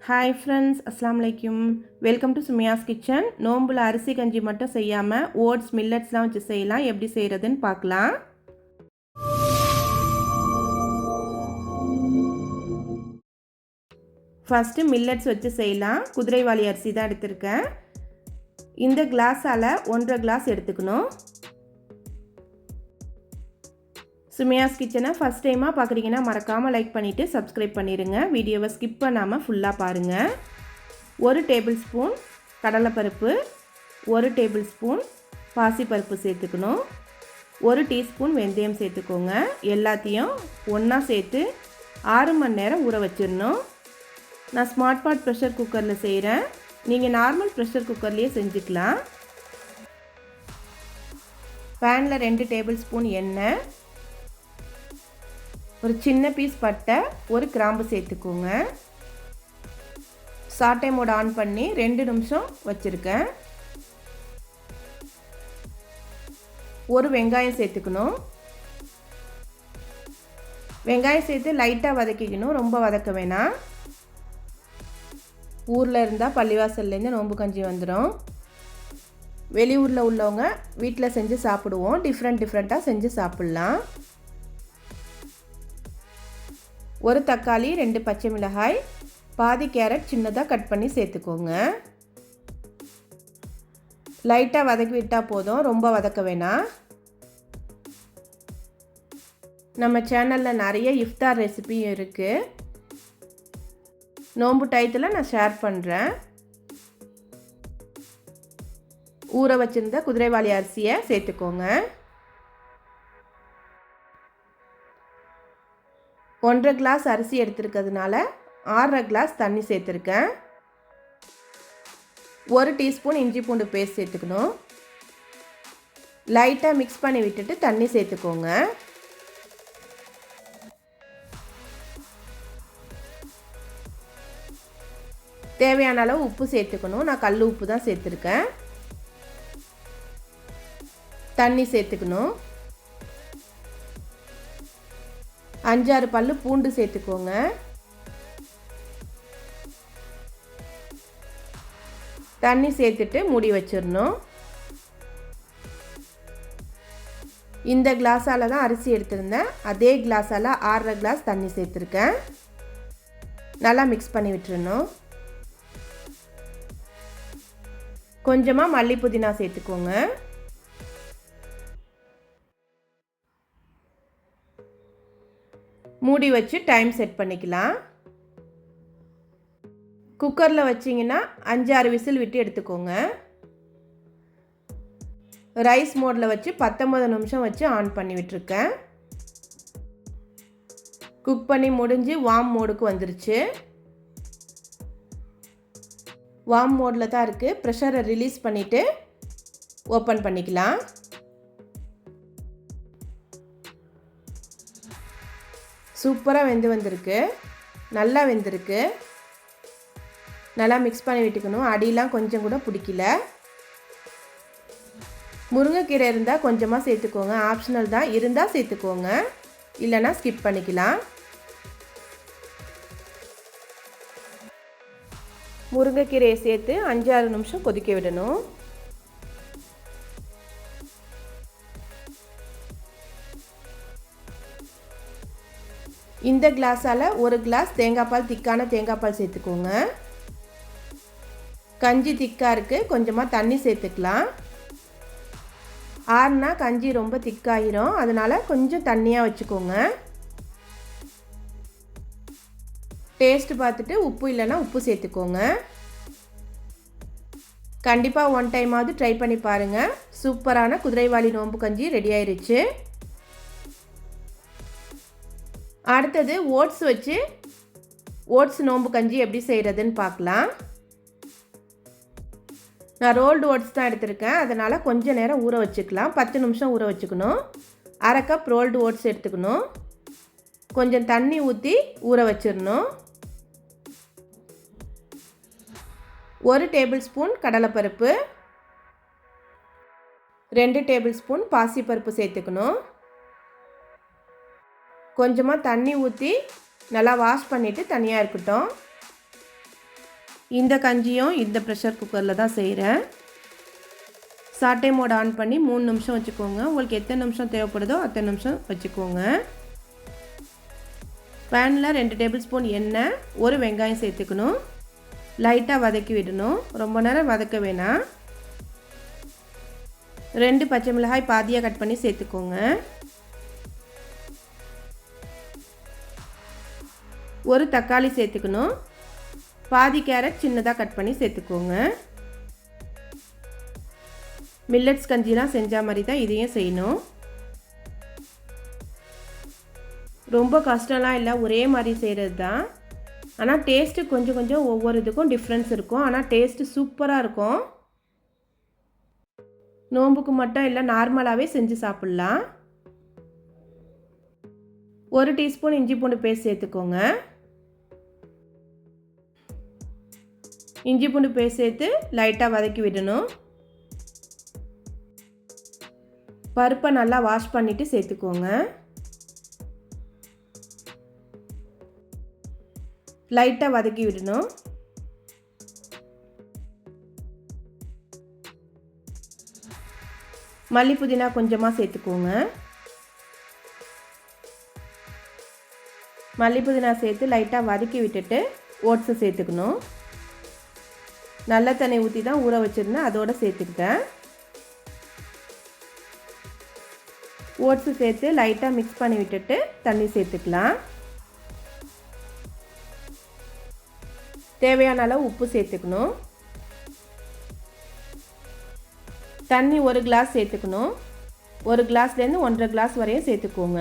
Hi friends, அஸ்ஸலாமு அலைக்கும். Welcome to Sumiya's kitchen. நோம்பில் அரிசி கஞ்சி மட்டும் செய்யாமல் ஓட்ஸ் மில்லட்ஸ்லாம் வச்சு செய்யலாம். எப்படி செய்கிறதுன்னு பார்க்கலாம். ஃபஸ்ட்டு மில்லட்ஸ் வச்சு செய்யலாம். குதிரைவாலி அரிசி தான் எடுத்திருக்கேன். இந்த கிளாஸால் 1.5 கிளாஸ் எடுத்துக்கணும். சுமியாஸ் கிச்சனை ஃபஸ்ட் டைமாக பார்க்குறீங்கன்னா மறக்காமல் லைக் பண்ணிவிட்டு சப்ஸ்கிரைப் பண்ணிடுங்க. வீடியோவை ஸ்கிப் பண்ணாமல் ஃபுல்லாக பாருங்கள். 1 டேபிள் ஸ்பூன் கடலைப்பருப்பு, 1 டேபிள் ஸ்பூன் பாசிப்பருப்பு சேர்த்துக்கணும். 1 டீஸ்பூன் வெந்தயம் சேர்த்துக்கோங்க. எல்லாத்தையும் ஒன்றா சேர்த்து 6 மணி நேரம் ஊற வச்சிடணும். நான் ஸ்மார்ட் பாட் ப்ரெஷர் குக்கரில் செய்கிறேன். நீங்கள் நார்மல் ப்ரெஷர் குக்கர்லேயே செஞ்சுக்கலாம். பேனில் 2 டேபிள் ஸ்பூன் எண்ணெய், ஒரு சின்ன பீஸ் பட்டை, 1 கிராம்பு சேர்த்துக்கோங்க. சாட்டை மோட் ஆன் பண்ணி 2 நிமிஷம் வச்சுருக்கேன். 1 வெங்காயம் சேர்த்துக்கணும். வெங்காயம் சேர்த்து லைட்டாக வதக்கிக்கணும், ரொம்ப வதக்க வேணாம். ஊரில் இருந்தால் பள்ளிவாசல்லேருந்து நோம்பு கஞ்சி வந்துடும். வெளியூரில் உள்ளவங்க வீட்டில் செஞ்சு சாப்பிடுவோம். டிஃப்ரெண்ட்டாக செஞ்சு சாப்பிட்லாம். 1 தக்காளி, 2 பச்சை மிளகாய், பாதி கேரட் சின்னதாக கட் பண்ணி சேர்த்துக்கோங்க. லைட்டாக வதக்கி விட்டால் போதும், ரொம்ப வதக்க வேணாம். நம்ம சேனலில் நிறைய இஃப்தார் ரெசிபி இருக்குது. நோம்பு டயத்தில் நான் ஷேர் பண்ணுறேன். ஊற வச்சுருந்த குதிரைவாலி அரிசியை சேர்த்துக்கோங்க. 1.5 கிளாஸ் அரிசி எடுத்துருக்கிறதுனால 6.5 கிளாஸ் தண்ணி சேர்த்துருக்கேன். 1 டீஸ்பூன் இஞ்சி பூண்டு பேஸ்ட் சேர்த்துக்கணும். லைட்டாக மிக்ஸ் பண்ணி விட்டுட்டு தண்ணி சேர்த்துக்கோங்க. தேவையான அளவு உப்பு சேர்த்துக்கணும். நான் கல் உப்பு தான் சேர்த்துருக்கேன். தண்ணி சேர்த்துக்கணும். 5-6 பல்லு பூண்டு சேர்த்துக்கோங்க. தண்ணி சேர்த்துட்டு மூடி வச்சிடணும். இந்த கிளாஸால் தான் அரிசி எடுத்திருந்தேன். அதே கிளாஸால் 6.5 கிளாஸ் தண்ணி சேர்த்துருக்கேன். நல்லா மிக்ஸ் பண்ணி விட்டுறணும். கொஞ்சமாக மல்லி புதினா சேர்த்துக்கோங்க. மூடி வச்சு டைம் செட் பண்ணிக்கலாம். குக்கரில் வச்சிங்கன்னா 5-6 விசில் விட்டு எடுத்துக்கோங்க. ரைஸ் மோடில் வச்சு 19 நிமிஷம் வச்சு ஆன் பண்ணி விட்டுருக்கேன். குக் பண்ணி முடிஞ்சு வார்ம் மோடுக்கு வந்துருச்சு. வார்ம் மோடில் தான் இருக்குது. ப்ரெஷரை ரிலீஸ் பண்ணிவிட்டு ஓப்பன் பண்ணிக்கலாம். சூப்பராக வெந்து வந்திருக்கு. நல்லா வெந்திருக்கு. நல்லா மிக்ஸ் பண்ணி விட்டுக்கணும். அடியெலாம் கொஞ்சம் கூட பிடிக்கல. முருங்கைக்கீரை இருந்தால் கொஞ்சமாக சேர்த்துக்கோங்க. ஆப்ஷனல் தான், இருந்தால் சேர்த்துக்கோங்க, இல்லைனா ஸ்கிப் பண்ணிக்கலாம். முருங்கைக்கீரையை சேர்த்து 5-6 நிமிஷம் கொதிக்க விடணும். இந்த கிளாஸால் 1 கிளாஸ் தேங்காய் பால், திக்கான தேங்காய் பால் சேர்த்துக்கோங்க. கஞ்சி திக்காக இருக்குது, கொஞ்சமாக தண்ணி சேர்த்துக்கலாம். ஆறுனா கஞ்சி ரொம்ப திக்காயிரும், அதனால் கொஞ்சம் தண்ணியாக வச்சுக்கோங்க. டேஸ்ட்டு பார்த்துட்டு உப்பு இல்லைன்னா உப்பு சேர்த்துக்கோங்க. கண்டிப்பாக 1 டைமாவது ட்ரை பண்ணி பாருங்கள். சூப்பரான குதிரைவாலி நோம்பு கஞ்சி ரெடி ஆயிடுச்சு. அடுத்தது ஓட்ஸ் வச்சு ஓட்ஸ் நோம்பு கஞ்சி எப்படி செய்கிறதுன்னு பார்க்கலாம். நான் ரோல்டு ஓட்ஸ் தான் எடுத்திருக்கேன், அதனால் கொஞ்சம் நேரம் ஊற வச்சுக்கலாம். 10 நிமிஷம் ஊற வச்சுக்கணும். 1/2 கப் ரோல்டு ஓட்ஸ் எடுத்துக்கணும். கொஞ்சம் தண்ணி ஊற்றி ஊற வச்சிடணும். 1 டேபிள் ஸ்பூன் கடலைப்பருப்பு, 2 டேபிள் ஸ்பூன் பாசிப்பருப்பு சேர்த்துக்கணும். கொஞ்சமாக தண்ணி ஊற்றி நல்லா வாஷ் பண்ணிவிட்டு தனியாக இருக்கட்டும். இந்த கஞ்சியும் இந்த ப்ரெஷர் குக்கரில் தான் செய்கிறேன். சாட்டே மோட் ஆன் பண்ணி 3 நிமிஷம் வச்சுக்கோங்க. உங்களுக்கு எத்தனை நிமிஷம் தேவைப்படுதோ அத்தனை நிமிஷம் வச்சுக்கோங்க. பேனில் 2 டேபிள் ஸ்பூன் எண்ணெய், ஒரு வெங்காயம் சேர்த்துக்கணும். லைட்டாக வதக்கி விடணும், ரொம்ப நேரம் வதக்க வேணாம். 2 பச்சை மிளகாய் பாதியாக கட் பண்ணி சேர்த்துக்கோங்க. ஒரு தக்காளி சேர்த்துக்கணும். பாதி கேரட் சின்னதாக கட் பண்ணி சேர்த்துக்கோங்க. மில்லட்ஸ் கஞ்சிலாம் செஞ்ச மாதிரி தான் இதையும் செய்யணும். ரொம்ப கஷ்டம்லாம் இல்லை, ஒரே மாதிரி செய்கிறது தான். ஆனால் டேஸ்ட்டு கொஞ்சம் கொஞ்சம் ஒவ்வொரு இதுக்கும் டிஃப்ரென்ஸ் இருக்கும். ஆனால் டேஸ்ட்டு சூப்பராக இருக்கும். நோம்புக்கு மட்டும் இல்லை, நார்மலாகவே செஞ்சு சாப்பிட்லாம். 1 டீஸ்பூன் இஞ்சி பூண்டு பேஸ்ட் சேர்த்துக்கோங்க. இஞ்சி பூண்டு பேஸ்ட் சேர்த்து லைட்டாக வதக்கி விடணும். பருப்பை நல்லா வாஷ் பண்ணிவிட்டு சேர்த்துக்கோங்க. லைட்டாக வதக்கி விடணும். மல்லி புதினா கொஞ்சமாக சேர்த்துக்கோங்க. மல்லி புதினா சேர்த்து லைட்டாக வதக்கி விட்டுட்டு ஓட்ஸை சேர்த்துக்கணும். நல்ல தண்ணி ஊற்றி தான் ஊற வச்சுருந்தேன், அதோடு சேர்த்துக்கிட்டேன். ஓட்ஸு சேர்த்து லைட்டாக மிக்ஸ் பண்ணி விட்டுட்டு தண்ணி சேர்த்துக்கலாம். தேவையான அளவு உப்பு சேர்த்துக்கணும். தண்ணி 1 கிளாஸ் சேர்த்துக்கணும். 1 கிளாஸ்லேருந்து 1.5 கிளாஸ் வரையும் சேர்த்துக்கோங்க.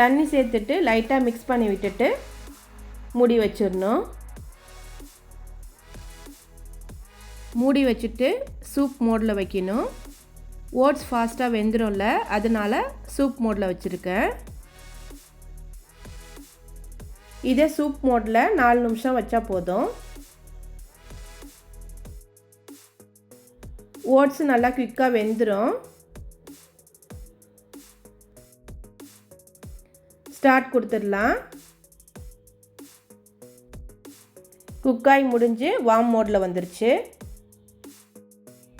தண்ணி சேர்த்துட்டு லைட்டாக மிக்ஸ் பண்ணி விட்டுட்டு மூடி வச்சிடணும். மூடி வச்சுட்டு சூப் மோடில் வைக்கணும். ஓட்ஸ் ஃபாஸ்ட்டாக வெந்துடும்ல, அதனால் சூப் மோடில் வச்சுருக்கேன். இதே சூப் மோடில் 4 நிமிஷம் வச்சா போதும். ஓட்ஸ் நல்லா குயிக்காக வெந்துடும். ஸ்டார்ட் கொடுத்துடலாம். குக்காய் முடிஞ்சு வார்ம் மோடில் வந்துருச்சு.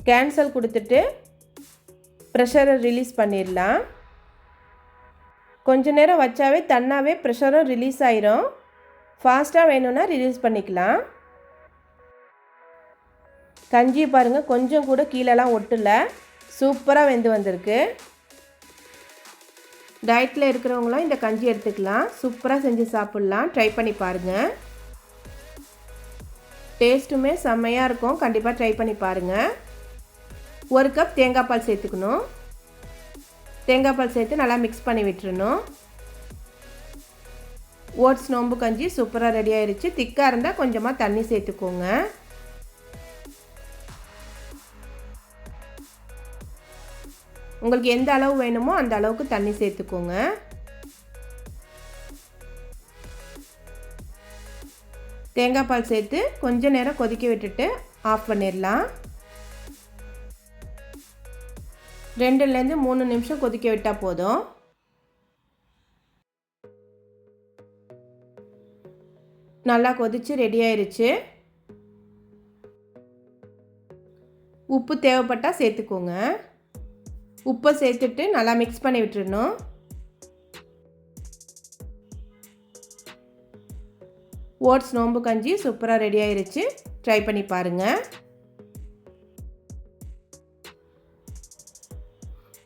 கேன்சல் கொடுத்துட்டு ப்ரெஷரை ரிலீஸ் பண்ணிடலாம். கொஞ்ச நேரம் வச்சாவே தன்னாவே ப்ரெஷரும் ரிலீஸ் ஆயிரும். ஃபாஸ்ட்டாக வேணும்னா ரிலீஸ் பண்ணிக்கலாம். கஞ்சி பாருங்கள், கொஞ்சம் கூட கீழெல்லாம் ஒட்டலை, சூப்பராக வெந்து வந்திருக்கு. டயட்டில் இருக்கிறவங்களாம் இந்த கஞ்சி எடுத்துக்கலாம். சூப்பராக செஞ்சு சாப்பிட்லாம். ட்ரை பண்ணி பாருங்கள். டேஸ்ட்டுமே செம்மையாக இருக்கும். கண்டிப்பாக ட்ரை பண்ணி பாருங்கள். 1 கப் தேங்காய் பால் சேர்த்துக்கணும். தேங்காய் பால் சேர்த்து நல்லா மிக்ஸ் பண்ணி விட்டுறணும். ஓட்ஸ் நோம்பு கஞ்சி சூப்பராக ரெடி ஆயிடுச்சு. திக்காக இருந்தால் கொஞ்சமாக தண்ணி சேர்த்துக்கோங்க. உங்களுக்கு எந்த அளவு வேணுமோ அந்த அளவுக்கு தண்ணி சேர்த்துக்கோங்க. தேங்காய் பால் சேர்த்து கொஞ்ச நேரம் கொதிக்க விட்டுட்டு ஆஃப் பண்ணிடலாம். 2லேருந்து 3 நிமிஷம் கொதிக்க விட்டால் போதும். நல்லா கொதிச்சு ரெடி ஆயிடுச்சு. உப்பு தேவைப்பட்டால் சேர்த்துக்கோங்க. உப்பை சேர்த்துட்டு நல்லா மிக்ஸ் பண்ணி விட்டுறணும். ஓட்ஸ் நோம்பு கஞ்சி சூப்பராக ரெடி ஆயிடுச்சு. ட்ரை பண்ணி பாருங்கள்.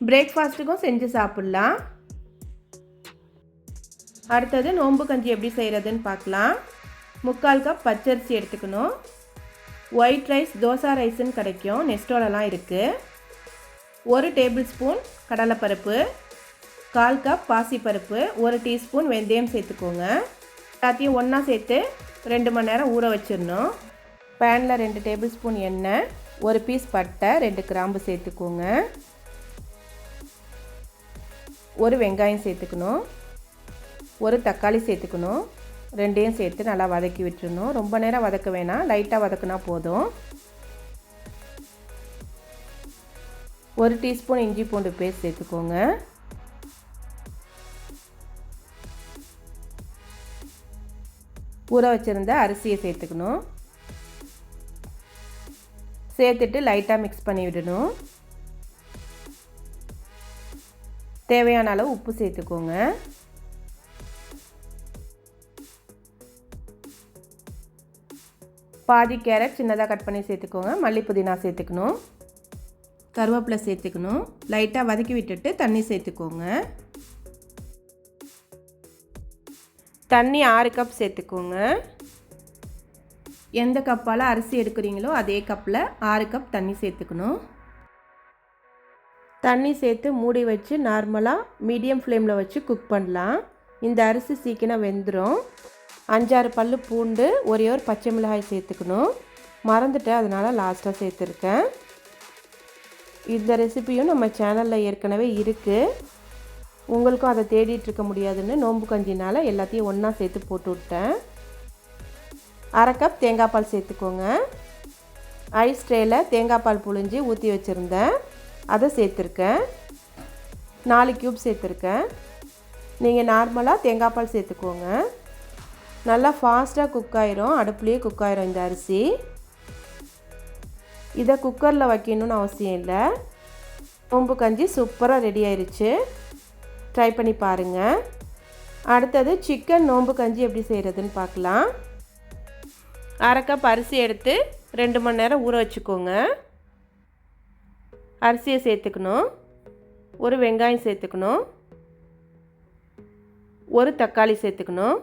பிரேக்ஃபாஸ்ட்டுக்கும் செஞ்சு சாப்பிட்லாம். அடுத்தது நோம்பு கஞ்சி எப்படி செய்கிறதுன்னு பார்க்கலாம். 3/4 கப் பச்சரிசி எடுத்துக்கணும். ஒயிட் ரைஸ், தோசை ரைஸ்ன்னு கிடைக்கும், நெஸ்டோலலாம் இருக்குது. 1 டேபிள் ஸ்பூன் கடலைப்பருப்பு, 1/4 கப் பாசிப்பருப்பு, 1 டீஸ்பூன் வெந்தயம் சேர்த்துக்கோங்க. எல்லாத்தையும் ஒன்றா சேர்த்து 2 மணி நேரம் ஊற வச்சிடணும். பேனில் 2 டேபிள் ஸ்பூன் எண்ணெய், 1 பீஸ் பட்டை, 2 கிராம்பு சேர்த்துக்கோங்க. 1 வெங்காயம் சேர்த்துக்கணும். 1 தக்காளி சேர்த்துக்கணும். 2யும் சேர்த்து நல்லா வதக்கி விட்டுறணும். ரொம்ப நேரம் வதக்க வேணாம், லைட்டாக வதக்குனா போதும். 1 டீஸ்பூன் இஞ்சி பூண்டு பேஸ்ட் சேர்த்துக்கோங்க. ஊற வச்சுருந்த அரிசியை சேர்த்துக்கணும். சேர்த்துட்டு லைட்டாக மிக்ஸ் பண்ணி விடணும். தேவையான அளவு உப்பு சேர்த்துக்கோங்க. பாதி கேரட் சின்னதாக கட் பண்ணி சேர்த்துக்கோங்க. மல்லி புதினா சேர்த்துக்கணும். கருவேப்பிலை சேர்த்துக்கணும். லைட்டாக வதக்கி விட்டுட்டு தண்ணி சேர்த்துக்கோங்க. தண்ணி 6 கப் சேர்த்துக்கோங்க. எந்த கப்பால் அரிசி எடுக்கிறீங்களோ அதே கப்பில் 6 கப் தண்ணி சேர்த்துக்கணும். தண்ணி சேர்த்து மூடி வச்சு நார்மலாக மீடியம் ஃப்ளேமில் வச்சு குக் பண்ணலாம். இந்த அரிசி சீக்கிரம் வெந்துடும். 5-6 பல் பூண்டு, ஒரே ஒரு பச்சை மிளகாய் சேர்த்துக்கணும். மறந்துட்டேன், அதனால் லாஸ்ட்டாக சேர்த்துருக்கேன். இந்த ரெசிபியும் நம்ம சேனலில் ஏற்கனவே இருக்குது. உங்களுக்கும் அதை தேடிட்டு இருக்க முடியாதுன்னு நோம்பு கஞ்சினால் எல்லாத்தையும் ஒன்றா சேர்த்து போட்டு விட்டேன். 1/2 கப் தேங்காய் பால் சேர்த்துக்கோங்க. ஐஸ் ட்ரேயில் தேங்காய் பால் புழிஞ்சு ஊற்றி வச்சுருந்தேன், அதை சேர்த்துருக்கேன். 4 க்யூப் சேர்த்துருக்கேன். நீங்கள் நார்மலாக தேங்காய் பால் சேர்த்துக்கோங்க. நல்லா ஃபாஸ்ட்டாக குக் ஆயிரும், அடுப்புலேயே குக் ஆயிரும் இந்த அரிசி. இதை குக்கரில் வைக்கணும்னு அவசியம் இல்லை. நோம்பு கஞ்சி சூப்பராக ரெடி ஆயிடுச்சு. ட்ரை பண்ணி பாருங்கள். அடுத்தது சிக்கன் நோம்பு கஞ்சி எப்படி செய்கிறதுன்னு பார்க்கலாம். 1/2 கப் அரிசி எடுத்து 2 மணி நேரம் ஊற வச்சுக்கோங்க. அரிசியை சேர்த்துக்கணும். ஒரு வெங்காயம் சேர்த்துக்கணும். ஒரு தக்காளி சேர்த்துக்கணும்.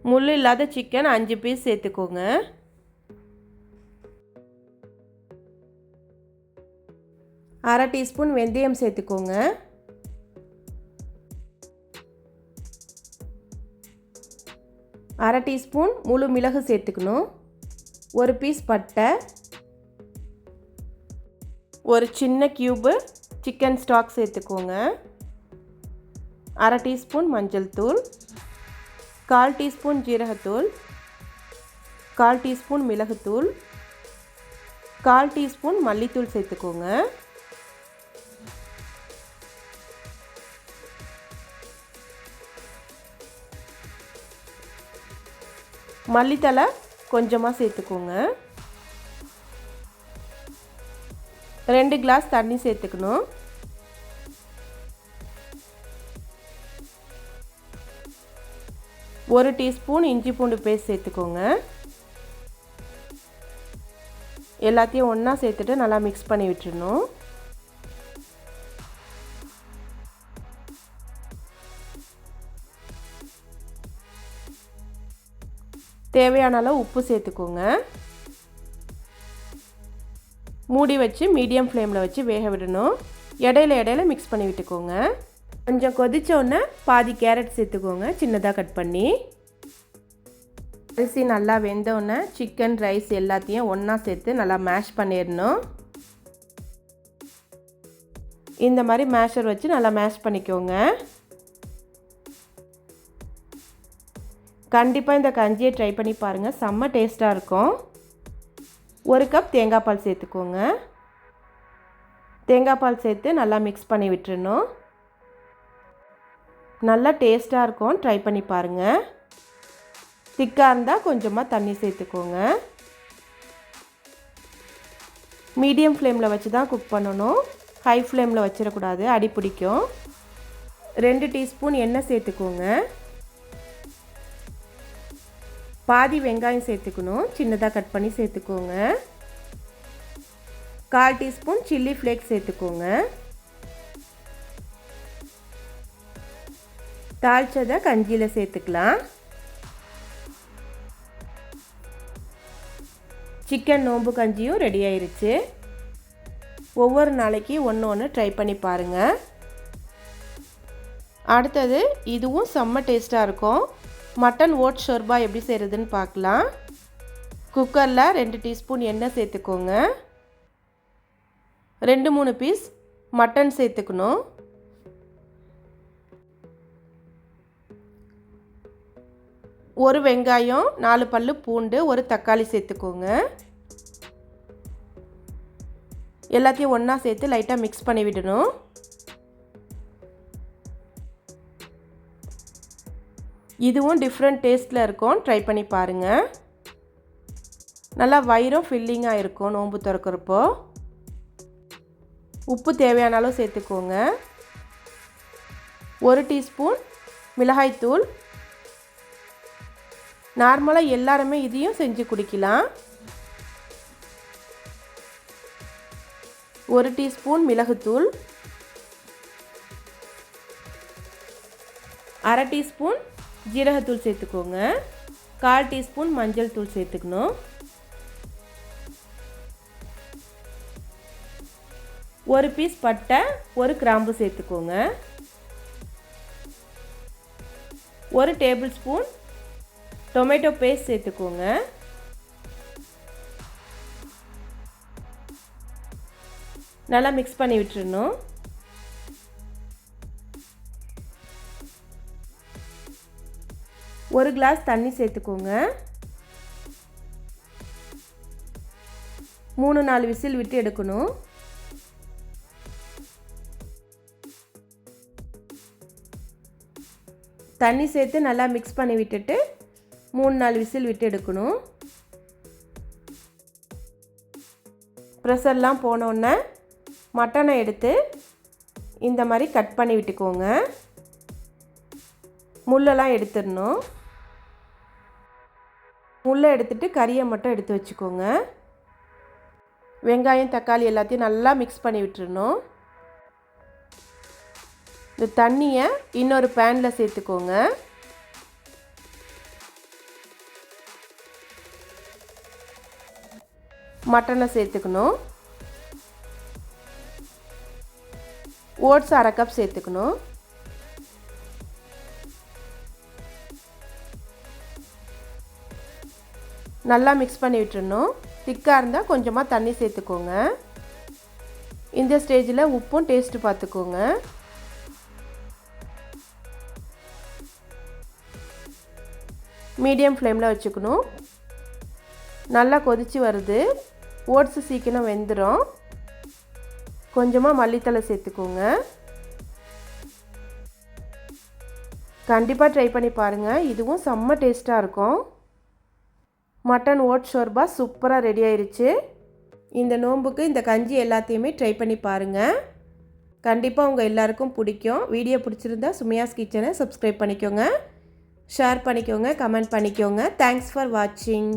முள் இல்லாத சிக்கன் 5 பீஸ் சேர்த்துக்கோங்க. அரை டீஸ்பூன் வெந்தயம் சேர்த்துக்கோங்க. அரை டீஸ்பூன் முழு மிளகு சேர்த்துக்கணும். ஒரு பீஸ் பட்டை, ஒரு சின்ன கியூபு சிக்கன் ஸ்டாக் சேர்த்துக்கோங்க. அரை டீஸ்பூன் மஞ்சள் தூள், 1/4 டீஸ்பூன் ஜீரகத்தூள், 1/4 டீஸ்பூன் மிளகுத்தூள், 1/4 டீஸ்பூன் மல்லித்தூள் சேர்த்துக்கோங்க. மல்லித்தலை கொஞ்சமாக சேர்த்துக்கோங்க. 2 கிளாஸ் தண்ணி சேர்த்துக்கணும். ஒரு டீஸ்பூன் இஞ்சி பூண்டு பேஸ்ட் சேர்த்துக்கோங்க. எல்லாத்தையும் ஒன்றா சேர்த்துட்டு நல்லா மிக்ஸ் பண்ணி விட்டுறணும். தேவையான அளவு உப்பு சேர்த்துக்கோங்க. மூடி வச்சு மீடியம் ஃப்ளேமில் வச்சு வேக விடணும். இடையில மிக்ஸ் பண்ணி விட்டுக்கோங்க. கொஞ்சம் கொதிச்ச உடனே பாதி கேரட் சேர்த்துக்கோங்க, சின்னதாக கட் பண்ணி. அரிசி நல்லா வெந்தோடனே சிக்கன், ரைஸ் எல்லாத்தையும் ஒன்றா சேர்த்து நல்லா மேஷ் பண்ணிடணும். இந்த மாதிரி மேஷர் வச்சு நல்லா மேஷ் பண்ணிக்கோங்க. கண்டிப்பாக இந்த கஞ்சியை ட்ரை பண்ணி பாருங்கள், செம்ம டேஸ்ட்டாக இருக்கும். 1 கப் தேங்காய் பால் சேர்த்துக்கோங்க. தேங்காய் பால் சேர்த்து நல்லா மிக்ஸ் பண்ணி விட்டுறணும். நல்லா டேஸ்ட்டாக இருக்கும், ட்ரை பண்ணி பாருங்கள். திக்காக இருந்தால் கொஞ்சமாக தண்ணி சேர்த்துக்கோங்க. மீடியம் ஃப்ளேமில் வச்சு தான் குக் பண்ணணும், ஹை ஃப்ளேமில் வச்சிடக்கூடாது, அடி பிடிக்கும். 2 டீஸ்பூன் எண்ணெய் சேர்த்துக்கோங்க. பாதி வெங்காயம் சேர்த்துக்கணும், சின்னதாக கட் பண்ணி சேர்த்துக்கோங்க. 1/4 டீஸ்பூன் சில்லி ஃப்ளேக்ஸ் சேர்த்துக்கோங்க. தாளிச்சதை கஞ்சியில் சேர்த்துக்கலாம். சிக்கன் நோம்பு கஞ்சியும் ரெடி ஆயிருச்சு. ஒவ்வொரு நாளைக்கு ஒன்று ட்ரை பண்ணி பாருங்கள். அடுத்தது இதுவும் செம்ம டேஸ்ட்டாக இருக்கும். மட்டன் ஓட் ஷோர்பா எப்படி செய்கிறதுன்னு பார்க்கலாம். குக்கரில் 2 டீஸ்பூன் எண்ணெய் சேர்த்துக்கோங்க. 2-3 பீஸ் மட்டன் சேர்த்துக்கணும். ஒரு வெங்காயம், 4 பல்லு பூண்டு, ஒரு தக்காளி சேர்த்துக்கோங்க. எல்லாத்தையும் ஒன்றா சேர்த்து லைட்டாக மிக்ஸ் பண்ணி விடணும். இதுவும் டிஃப்ரெண்ட் டேஸ்ட்டில் இருக்கும், ட்ரை பண்ணி பாருங்கள். நல்லா வயிறும் ஃபில்லிங்காக இருக்கும் நோன்பு திறக்கிறப்போ. உப்பு தேவையான அளவு சேர்த்துக்கோங்க. 1 டீஸ்பூன் மிளகாய்த்தூள். நார்மலாக எல்லாருமே இதையும் செஞ்சு குடிக்கலாம். 1 டீஸ்பூன் மிளகுத்தூள். 1/2 டீஸ்பூன் ஜீரகத்தூள் சேர்த்துக்கோங்க. 1/4 டீஸ்பூன் மஞ்சள் தூள் சேர்த்துக்கணும். 1 பீஸ் பட்டை, 1 கிராம்பு சேர்த்துக்கோங்க. 1 டேபிள் ஸ்பூன் டொமேட்டோ பேஸ்ட் சேர்த்துக்கோங்க. நல்லா மிக்ஸ் பண்ணி விட்டுறணும். ஒரு கிளாஸ் தண்ணி சேர்த்துக்கோங்க. 3-4 விசில் விட்டு எடுக்கணும். தண்ணி சேர்த்து நல்லா மிக்ஸ் பண்ணி விட்டுட்டு 3-4 விசில் விட்டு எடுக்கணும். ப்ரெஷர்லாம் போனோன்னே மட்டனை எடுத்து இந்த மாதிரி கட் பண்ணி விட்டுக்கோங்க. முள்ளெல்லாம் எடுத்துடணும். முள்ளை எடுத்துட்டு கறியை மட்டும் எடுத்து வச்சுக்கோங்க. வெங்காயம் தக்காளி எல்லாத்தையும் நல்லா மிக்ஸ் பண்ணி விட்டுறணும். இந்த தண்ணியை இன்னொரு பேனில் சேர்த்துக்கோங்க. மட்டனை சேர்த்துக்கணும். ஓட்ஸ் 1/2 கப் சேர்த்துக்கணும். நல்லா மிக்ஸ் பண்ணி விட்டுறணும். திக்காக இருந்தால் கொஞ்சமாக தண்ணி சேர்த்துக்கோங்க. இந்த ஸ்டேஜில் உப்பும் டேஸ்ட்டு பார்த்துக்கோங்க. மீடியம் ஃப்ளேமில் வச்சுக்கணும். நல்லா கொதித்து வருது. ஓட்ஸு சீக்கிரம் வெந்துடும். கொஞ்சமாக மல்லித்தழை சேர்த்துக்கோங்க. கண்டிப்பாக ட்ரை பண்ணி பாருங்கள். இதுவும் செம்ம டேஸ்ட்டாக இருக்கும். மட்டன் ஓட்ஸ் ஷோர்பா சூப்பராக ரெடி ஆயிடுச்சு. இந்த நோன்புக்கு இந்த கஞ்சி எல்லாத்தையுமே ட்ரை பண்ணி பாருங்கள். கண்டிப்பாக உங்கள் எல்லாருக்கும் பிடிக்கும். வீடியோ பிடிச்சிருந்தா சுமையாஸ் கிச்சனை சப்ஸ்கிரைப் பண்ணிக்கோங்க, ஷேர் பண்ணிக்கோங்க, கமெண்ட் பண்ணிக்கோங்க. தேங்க்ஸ் ஃபார் வாட்சிங்.